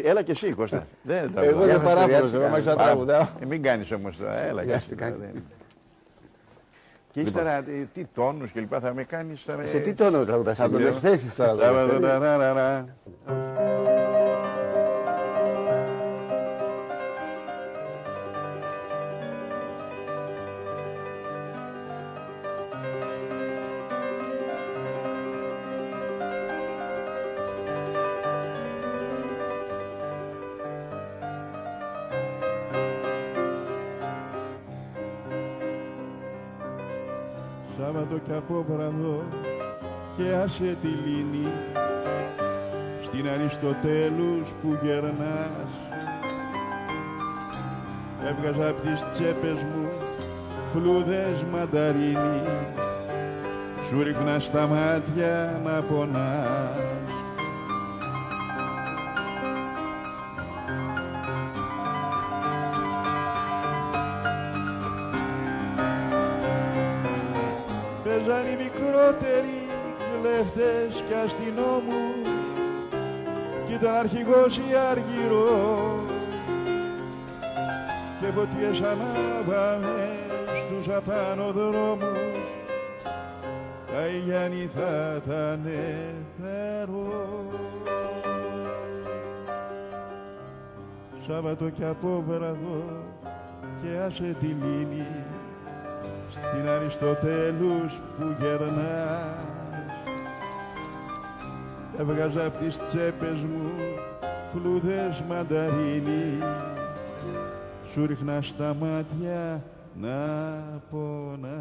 Έλα και εσύ, Κώστα. Εγώ δεν παράφραζα, δεν μ' τραγουδάω. Μην κάνεις όμως. Έλα και εσύ. Και ύστερα τι τόνους και λοιπά θα με κάνεις. Σε τι τόνο τραγουδάς, θα τον εκθέσεις τώρα. Σάββατο κι από βραδό και άσε τη λύνη στην Αριστοτέλους που γερνάς. Έβγαζα απ' τις τσέπες μου φλούδες μανταρίνι, σου ρίχνα στα μάτια να πονάς. Παίζαν οι μικρότεροι κλέφτες κι αστυνόμους κι ήταν αρχηγός ή αργυρός και φωτιές ανάβαμε στους απάνω δρόμους. Αϊ Γιάννη θα ήταν θερός. Σάββατο κι από βραδό και άσε τη λύνη στην Αριστοτέλους που γερνάς. Έβγαζα απ' τις τσέπες μου φλούδες μανταρίνι, σου ρίχνα στα μάτια να πονάς.